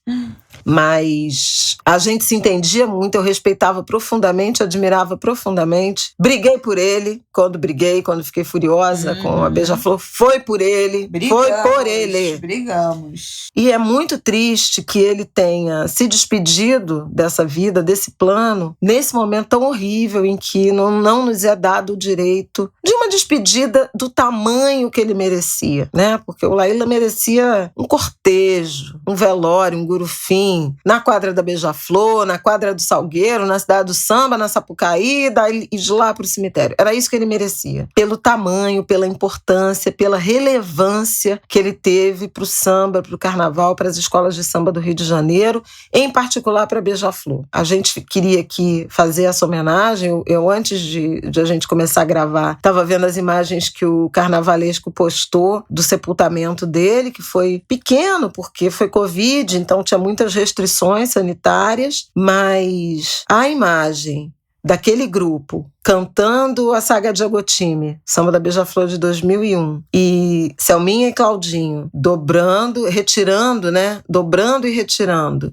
Mas a gente se entendia muito, eu respeitava profundamente, admirava profundamente. Briguei por ele, quando fiquei furiosa com a Beija-Flor, foi por ele, foi por ele. Brigamos. E é muito triste que ele tenha se despedido dessa vida, desse plano, nesse momento tão horrível em que não nos é dado o direito de uma despedida do tamanho que ele merecia, né? Porque o Laíla merecia um cortejo, um velório, um gurufim, na quadra da Beija-Flor, na quadra do Salgueiro, na cidade do samba, na Sapucaí, daí e de lá para o cemitério. Era isso que ele merecia. Pelo tamanho, pela importância, pela relevância que ele teve para o samba, para o carnaval, para as escolas de samba do Rio de Janeiro, em particular para a Beija-Flor. A gente queria aqui fazer essa homenagem. Eu antes de a gente começar a gravar, estava vendo as imagens que o Carnavalesco postou do sepultamento dele, que foi pequeno, porque foi Covid, então tinha muitas restrições sanitárias, mas a imagem daquele grupo cantando a Saga de Agotime, samba da Beija-Flor de 2001, e Selminha e Claudinho dobrando e retirando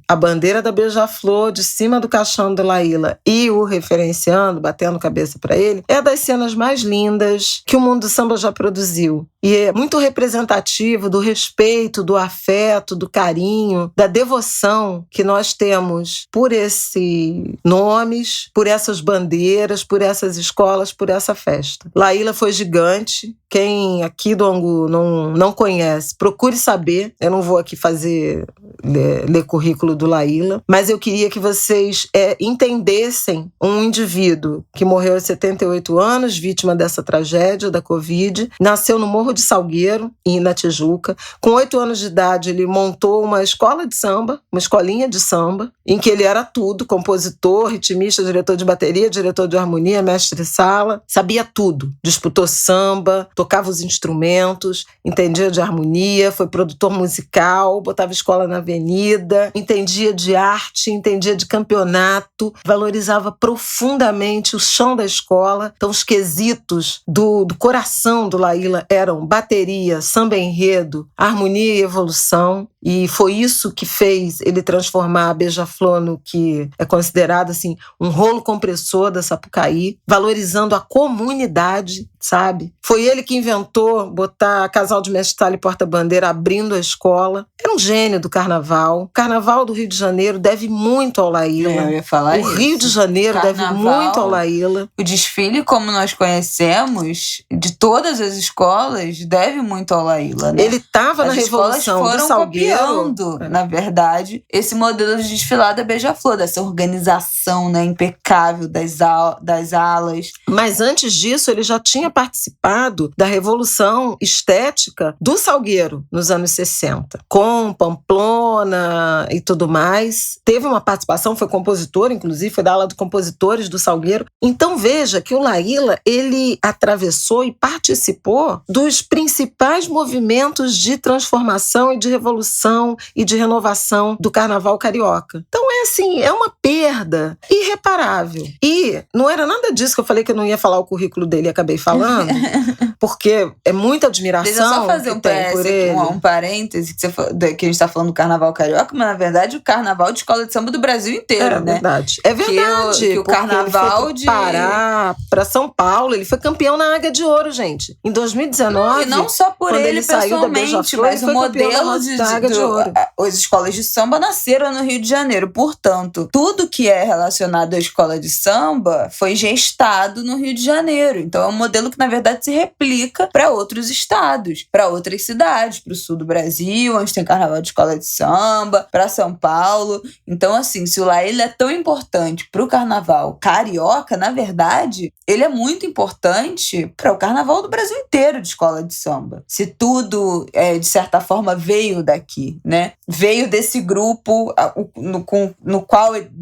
a bandeira da Beija-Flor de cima do caixão do Laíla e o referenciando, batendo cabeça para ele, é das cenas mais lindas que o mundo do samba já produziu. E é muito representativo do respeito, do afeto, do carinho, da devoção que nós temos por esses nomes, por essas bandeiras, por essas escolas, por essa festa. Laíla foi gigante. Quem aqui do Angu não conhece, procure saber. Eu não vou aqui ler currículo do Laíla, mas eu queria que vocês entendessem um indivíduo que morreu aos 78 anos, vítima dessa tragédia da Covid, nasceu no Morro de Salgueiro, na Tijuca. Com 8 anos de idade, ele montou uma escola de samba, uma escolinha de samba, em que ele era tudo: compositor, ritmista, diretor de bateria, diretor de harmonia, mestre-sala, sabia tudo. Disputou samba, tocava os instrumentos, entendia de harmonia, foi produtor musical, botava escola na avenida, entendia de arte, entendia de campeonato, valorizava profundamente o chão da escola. Então, os quesitos do coração do Laíla eram bateria, samba enredo, harmonia e evolução. E foi isso que fez ele transformar a Beija-Flor no que é considerado assim, um rolo compressor da Sapucaí, valorizando a comunidade, sabe? Foi ele que inventou botar casal de mestre-sala e porta-bandeira abrindo a escola. Era um gênio do carnaval. O carnaval do Rio de Janeiro deve muito ao Laíla. Eu ia falar isso. O Rio de Janeiro deve muito ao Laíla. O desfile, como nós conhecemos, de todas as escolas, deve muito ao Laíla, né? Ele estava na Revolução do Salgueiro. Copiando, na verdade, esse modelo de desfilar da Beija-Flor, dessa organização, né, impecável das alas. Mas antes disso, ele já tinha participado da revolução estética do Salgueiro nos anos 60, com Pamplona e tudo mais. Teve uma participação, foi compositor, inclusive, foi da ala de compositores do Salgueiro. Então veja que o Laíla, ele atravessou e participou dos principais movimentos de transformação e de revolução e de renovação do carnaval carioca. Então é uma perda irreparável. E não era nada disso que eu falei que eu não ia falar o currículo dele e acabei falando, porque é muita admiração. Deixa eu só fazer um parêntese, que a gente está falando do carnaval carioca, mas na verdade o carnaval de escola de samba do Brasil inteiro, né? É verdade. Que o carnaval de Pará para São Paulo, ele foi campeão na Águia de Ouro, gente. Em 2019. E não só por ele pessoalmente, mas o modelo as escolas de samba nasceram no Rio de Janeiro. Portanto, tudo que é relacionado à escola de samba foi gestado no Rio de Janeiro. Então é um modelo que, na verdade, se replica replica para outros estados, para outras cidades, para o sul do Brasil, onde tem carnaval de escola de samba, para São Paulo. Então, assim, se o Laíla é tão importante para o carnaval carioca, na verdade, ele é muito importante para o carnaval do Brasil inteiro de escola de samba. Se tudo, de certa forma, veio daqui, né? Veio desse grupo do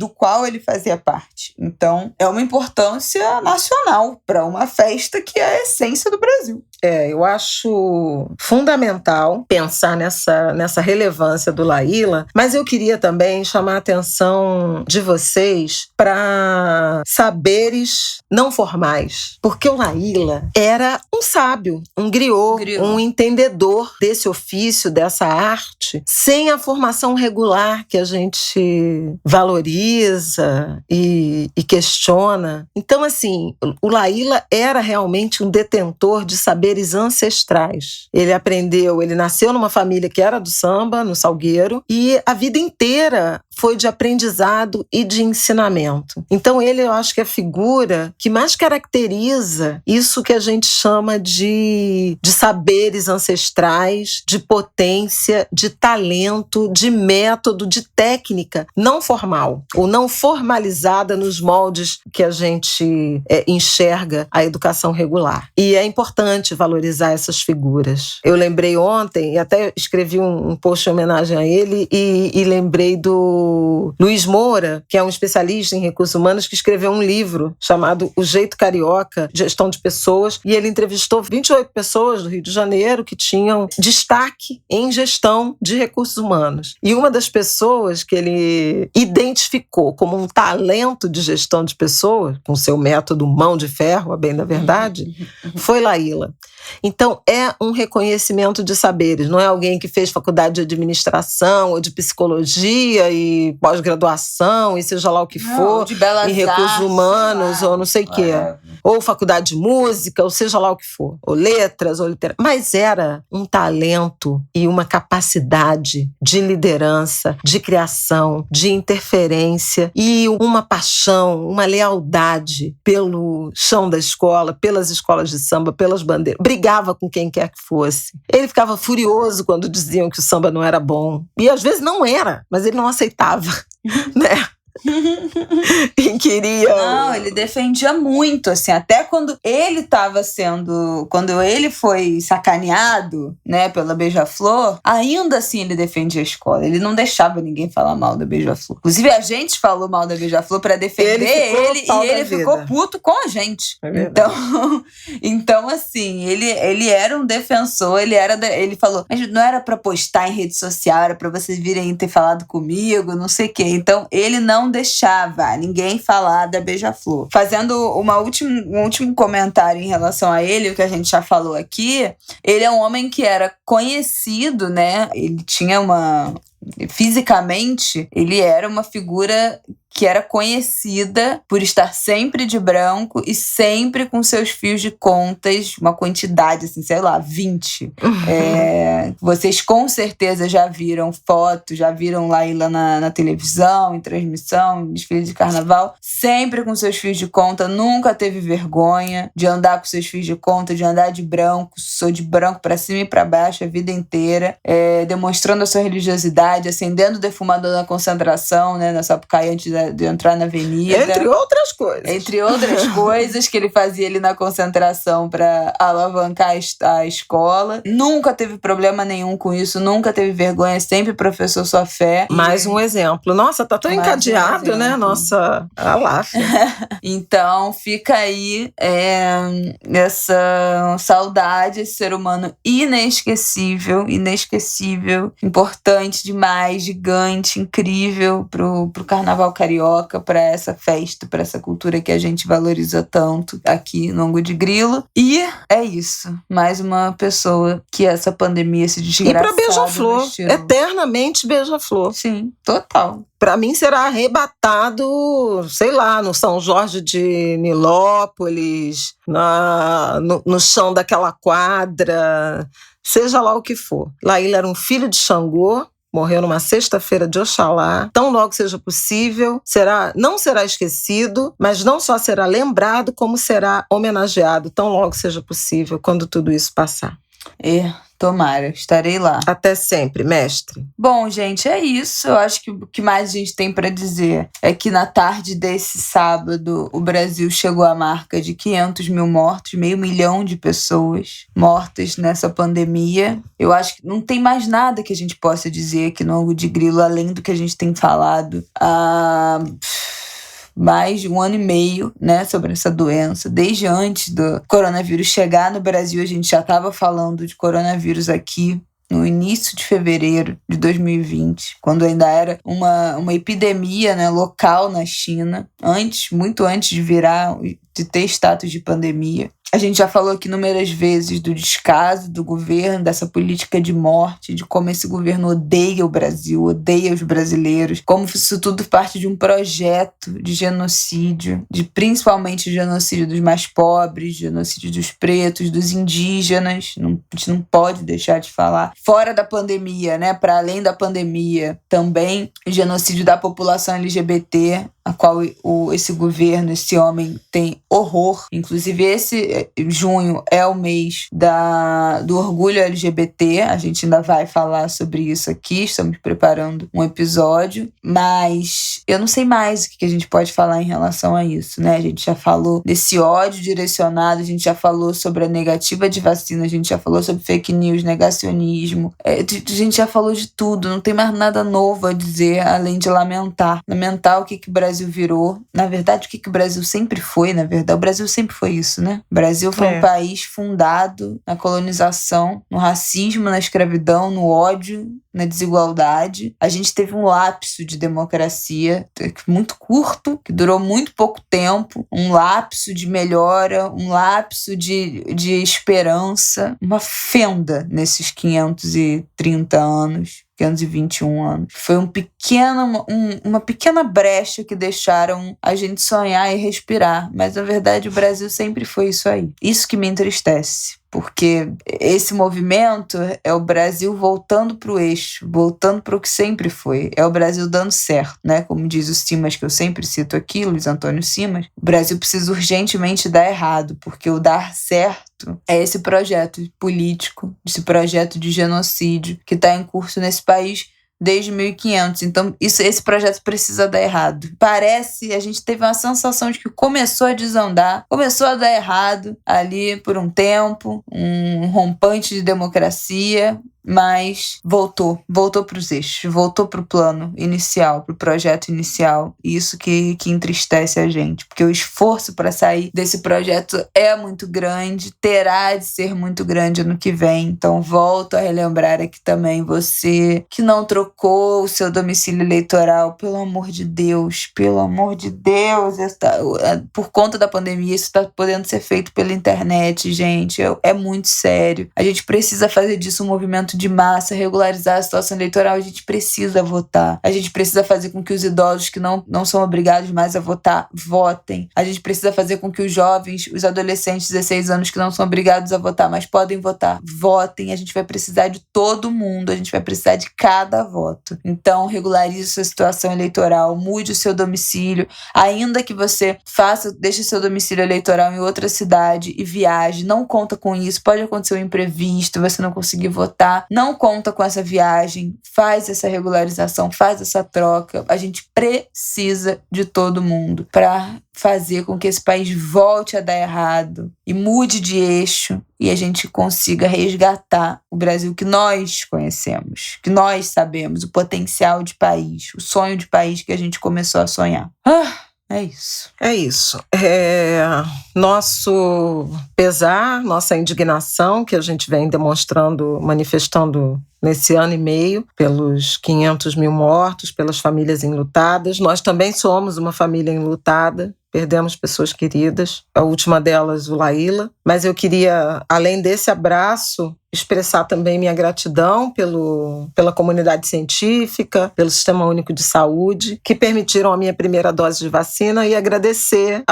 qual ele fazia parte. Então, é uma importância nacional para uma festa que é a essência do Brasil. Eu acho fundamental pensar nessa relevância do Laíla, mas eu queria também chamar a atenção de vocês para saberes não formais, porque o Laíla era um sábio, um griot, um entendedor desse ofício, dessa arte, sem a formação regular que a gente valoriza e questiona. Então, assim, o Laíla era realmente um detentor de saberes ancestrais. Ele nasceu numa família que era do samba, no Salgueiro, e a vida inteira foi de aprendizado e de ensinamento. Então ele, eu acho que é a figura que mais caracteriza isso que a gente chama de saberes ancestrais, de potência, de talento, de método, de técnica não formal, ou não formalizada nos moldes que a gente enxerga a educação regular. E é importante valorizar essas figuras. Eu lembrei ontem, e até escrevi um post em homenagem a ele, e lembrei do Luiz Moura, que é um especialista em recursos humanos, que escreveu um livro chamado O Jeito Carioca, Gestão de Pessoas, e ele entrevistou 28 pessoas do Rio de Janeiro que tinham destaque em gestão de recursos humanos. E uma das pessoas que ele identificou como um talento de gestão de pessoas, com seu método mão de ferro, a bem da verdade, foi Laíla. Então, é um reconhecimento de saberes, não é alguém que fez faculdade de administração ou de psicologia e pós-graduação e seja lá o que for, de belas em recursos humanos ou não sei o quê, ou faculdade de música, ou seja lá o que for, ou letras, ou literatura, mas era um talento e uma capacidade de liderança, de criação, de interferência e uma paixão, uma lealdade pelo chão da escola, pelas escolas de samba, pelas bandeiras. Brigava com quem quer que fosse. Ele ficava furioso quando diziam que o samba não era bom. E às vezes não era, mas ele não aceitava, né? E queria... Não, ele defendia muito, assim, até quando ele foi sacaneado, né, pela Beija-Flor, ainda assim ele defendia a escola, ele não deixava ninguém falar mal da Beija-Flor. Inclusive a gente falou mal da Beija-Flor pra defender ele e ele ficou puto com a gente. Então assim, ele era um defensor, ele falou, mas não era pra postar em rede social, era pra vocês virem ter falado comigo, não sei o quê. Então ele não deixava ninguém falar da Beija-Flor. Fazendo um último comentário em relação a ele, o que a gente já falou aqui, ele é um homem que era conhecido, né? Ele tinha fisicamente, ele era uma figura que era conhecida por estar sempre de branco e sempre com seus fios de contas, uma quantidade, assim, sei lá, 20. Vocês com certeza já viram fotos, já viram Laíla na televisão, em transmissão, em desfile de carnaval, sempre com seus fios de conta, nunca teve vergonha de andar com seus fios de conta, de andar de branco, sou de branco pra cima e pra baixo a vida inteira, demonstrando a sua religiosidade, acendendo o defumador na concentração, né, na Sapucaí antes de entrar na avenida. Entre outras coisas. Entre outras coisas que ele fazia ali na concentração para alavancar a escola. Nunca teve problema nenhum com isso, nunca teve vergonha, sempre professou sua fé. Mais um exemplo. Nossa, tá tão encadeado, né? Nossa, aláfia. Então, fica aí essa saudade, esse ser humano inesquecível, importante demais, gigante, incrível pro carnaval carioca, para essa festa, para essa cultura que a gente valoriza tanto aqui no Angu de Grilo. E é isso. Mais uma pessoa que essa pandemia se desgraçada. E pra Beija-Flor. Eternamente Beija-Flor. Sim, total. Para mim será arrebatado, sei lá, no São Jorge de Nilópolis, no chão daquela quadra, seja lá o que for. Laíla era um filho de Xangô, morreu numa sexta-feira de Oxalá. Tão logo seja possível, não será esquecido, mas não só será lembrado, como será homenageado, tão logo seja possível, quando tudo isso passar. Tomara, estarei lá. Até sempre, mestre. Bom, gente, é isso. Eu acho que o que mais a gente tem para dizer é que na tarde desse sábado o Brasil chegou à marca de 500 mil mortos, 500 mil de pessoas mortas nessa pandemia. Eu acho que não tem mais nada que a gente possa dizer aqui no Ângulo de Grilo, além do que a gente tem falado mais de 1 ano e meio, né, sobre essa doença. Desde antes do coronavírus chegar no Brasil, a gente já estava falando de coronavírus aqui no início de fevereiro de 2020, quando ainda era uma epidemia, né, local na China, muito antes de ter status de pandemia. A gente já falou aqui inúmeras vezes do descaso do governo, dessa política de morte, de como esse governo odeia o Brasil, odeia os brasileiros, como isso tudo parte de um projeto de genocídio, principalmente genocídio dos mais pobres, genocídio dos pretos, dos indígenas. A gente não pode deixar de falar. Fora da pandemia, né, para além da pandemia, também genocídio da população LGBT, a qual esse governo, esse homem tem horror. Inclusive, esse junho é o mês do orgulho LGBT. A gente ainda vai falar sobre isso aqui. Estamos preparando um episódio. Mas eu não sei mais o que a gente pode falar em relação a isso, né? A gente já falou desse ódio direcionado, a gente já falou sobre a negativa de vacina, a gente já falou sobre fake news, negacionismo. A gente já falou de tudo. Não tem mais nada novo a dizer, além de lamentar. Lamentar o que o Brasil virou. Na verdade, o que o Brasil sempre foi, na verdade. O Brasil sempre foi isso, né? O Brasil foi um país fundado na colonização, no racismo, na escravidão, no ódio, na desigualdade. A gente teve um lapso de democracia muito curto, que durou muito pouco tempo, um lapso de melhora, um lapso de esperança, uma fenda nesses 530 anos. 521 anos. Foi uma pequena brecha que deixaram a gente sonhar e respirar. Mas, na verdade, o Brasil sempre foi isso aí. Isso que me entristece. Porque esse movimento é o Brasil voltando para o eixo, voltando para o que sempre foi. É o Brasil dando certo, né? Como diz o Simas, que eu sempre cito aqui, Luiz Antônio Simas, o Brasil precisa urgentemente dar errado, porque o dar certo é esse projeto político, esse projeto de genocídio que está em curso nesse país desde 1500. Então, esse projeto precisa dar errado. A gente teve uma sensação de que começou a desandar, começou a dar errado ali por um tempo, um rompante de democracia, mas voltou para os eixos, voltou para o plano inicial, para o projeto inicial. E isso que entristece a gente, porque o esforço para sair desse projeto é muito grande, terá de ser muito grande ano que vem. Então, volto a relembrar aqui também você que não trocou o seu domicílio eleitoral, pelo amor de Deus, por conta da pandemia, isso está podendo ser feito pela internet, gente. É muito sério. A gente precisa fazer disso um movimento de massa, regularizar a situação eleitoral. A gente precisa votar. A gente precisa fazer com que os idosos que não são obrigados mais a votar, votem. A gente precisa fazer com que os jovens, os adolescentes de 16 anos que não são obrigados a votar, mas podem votar, votem. A gente vai precisar de todo mundo. A gente vai precisar de cada voto. Então, regularize sua situação eleitoral, mude o seu domicílio. Ainda que você deixe seu domicílio eleitoral em outra cidade e viaje, não conta com isso. Pode acontecer um imprevisto, você não conseguir votar. Não conta com essa viagem, faz essa regularização, faz essa troca. A gente precisa de todo mundo para fazer com que esse país volte a dar errado e mude de eixo e a gente consiga resgatar o Brasil que nós conhecemos, que nós sabemos, o potencial de país, o sonho de país que a gente começou a sonhar. É isso. É isso. Nosso pesar, nossa indignação que a gente vem manifestando nesse ano e meio, pelos 500 mil mortos, pelas famílias enlutadas. Nós também somos uma família enlutada perdemos pessoas queridas, a última delas, o Laíla. Mas eu queria, além desse abraço, expressar também minha gratidão pela comunidade científica, pelo Sistema Único de Saúde, que permitiram a minha primeira dose de vacina, e agradecer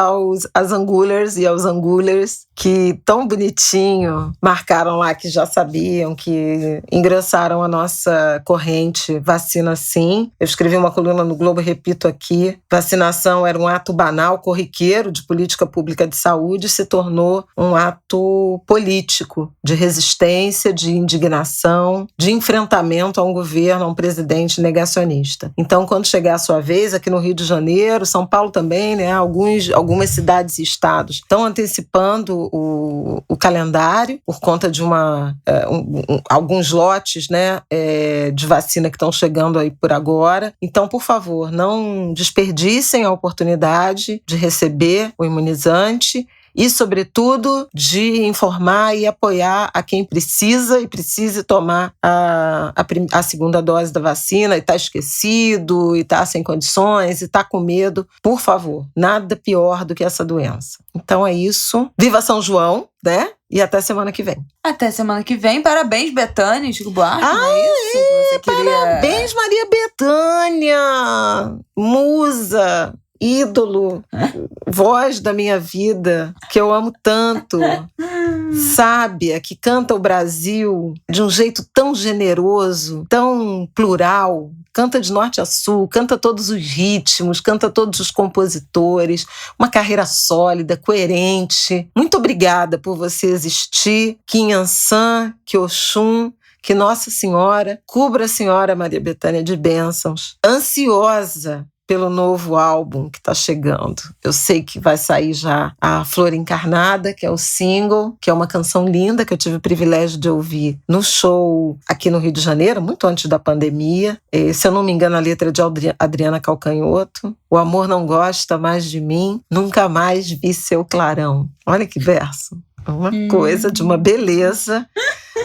às angulers e aos angulers que tão bonitinho marcaram lá, que já sabiam, que engrossaram a nossa corrente Vacina Sim. Eu escrevi uma coluna no Globo, repito aqui, vacinação era um ato banal, corriqueiro de política pública de saúde, se tornou um ato político de resistência, de indignação, de enfrentamento a um governo, a um presidente negacionista. Então, quando chegar a sua vez, aqui no Rio de Janeiro, São Paulo também, né, algumas cidades e estados estão antecipando o calendário por conta de alguns lotes, né, de vacina que estão chegando aí por agora. Então, por favor, não desperdicem a oportunidade de receber o imunizante e, sobretudo, de informar e apoiar a quem precisa e precise tomar a segunda dose da vacina e está esquecido, e está sem condições, e está com medo. Por favor, nada pior do que essa doença. Então é isso. Viva São João, né? E até semana que vem. Até semana que vem. Parabéns, Bethânia, Chico Buarque, não é isso? Você parabéns, Maria Bethânia! Musa! Ídolo, voz da minha vida, que eu amo tanto, sábia, que canta o Brasil de um jeito tão generoso, tão plural, canta de norte a sul, canta todos os ritmos, canta todos os compositores, uma carreira sólida, coerente. Muito obrigada por você existir, que Inhansã, que Oxum, que Nossa Senhora cubra a senhora Maria Bethânia de bênçãos. Ansiosa pelo novo álbum que está chegando. Eu sei que vai sair já a Flor Encarnada, que é o single, que é uma canção linda que eu tive o privilégio de ouvir no show aqui no Rio de Janeiro, muito antes da pandemia. Se eu não me engano, a letra é de Adriana Calcanhoto. O amor não gosta mais de mim, nunca mais vi seu clarão. Olha que verso. Uma coisa de uma beleza.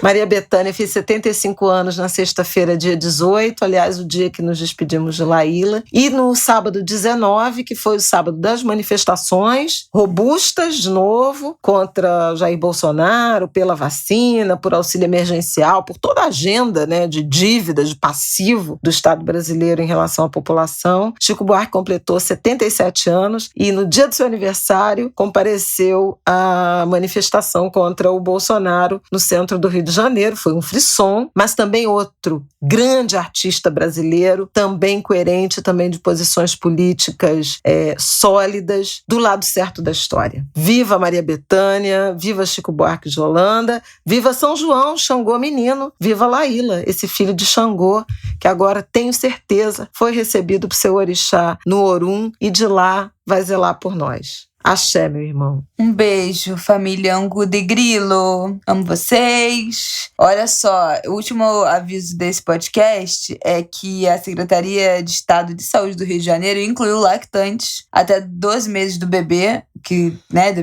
Maria Bethânia fez 75 anos na sexta-feira, dia 18, aliás, o dia que nos despedimos de Laíla. E no sábado 19, que foi o sábado das manifestações robustas, de novo, contra Jair Bolsonaro, pela vacina, por auxílio emergencial, por toda a agenda, né, de dívida, de passivo do Estado brasileiro em relação à população. Chico Buarque completou 77 anos e no dia do seu aniversário compareceu à manifestação contra o Bolsonaro no centro do Rio de Janeiro. Foi um frisson, mas também outro grande artista brasileiro, também coerente, também de posições políticas sólidas, do lado certo da história. Viva Maria Bethânia, viva Chico Buarque de Holanda, viva São João, Xangô menino, viva Laíla, esse filho de Xangô, que agora, tenho certeza, foi recebido por seu orixá no Orum e de lá vai zelar por nós. Axé, meu irmão. Um beijo, família Angu de Grilo. Amo vocês. Olha só, o último aviso desse podcast é que a Secretaria de Estado de Saúde do Rio de Janeiro incluiu lactantes até 12 meses do bebê, que, né,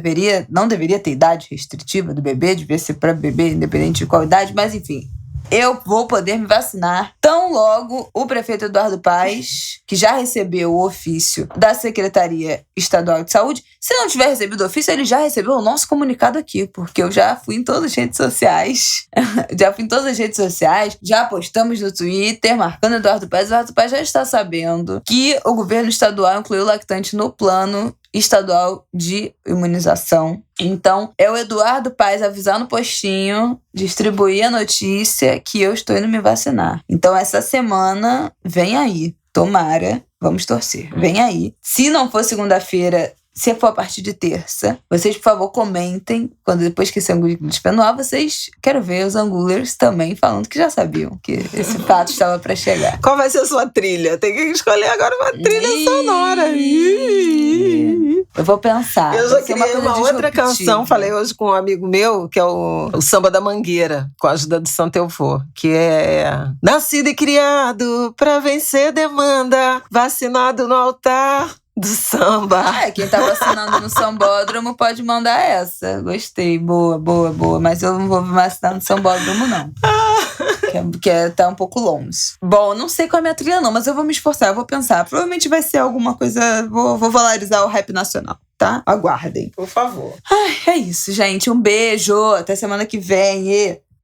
não deveria ter idade restritiva do bebê, devia ser para bebê, independente de qual idade, mas enfim. Eu vou poder me vacinar tão logo o prefeito Eduardo Paes, que já recebeu o ofício da Secretaria Estadual de Saúde. Se não tiver recebido o ofício, ele já recebeu o nosso comunicado aqui, porque eu já fui em todas as redes sociais. Já postamos no Twitter, marcando Eduardo Paes. Eduardo Paes já está sabendo que o governo estadual incluiu o lactante no plano estadual de imunização. Então, é o Eduardo Paes avisar no postinho, distribuir a notícia que eu estou indo me vacinar. Então, essa semana, vem aí. Tomara, vamos torcer. Vem aí. Se não for segunda-feira, se for a partir de terça, vocês, por favor, comentem. Depois que esse Angu dispendiu, vocês, quero ver os Angulers também falando que já sabiam que esse fato estava para chegar. Qual vai ser a sua trilha? Tem que escolher agora uma trilha sonora. Eu vou pensar. Eu já criei uma outra canção, falei hoje com um amigo meu, que é o Samba da Mangueira, com a ajuda do Santo Eufô, que é: nascido e criado pra vencer demanda, vacinado no altar do samba. Quem tá vacinando no sambódromo pode mandar essa. Gostei, boa. Mas eu não vou me vacinar no sambódromo, não. Que tá um pouco longe. Bom, não sei qual é a minha trilha, não, mas eu vou me esforçar, eu vou pensar. Provavelmente vai ser alguma coisa. Vou valorizar o rap nacional. tá? Aguardem. Por favor. Ai, é isso, gente. Um beijo. Até semana que vem.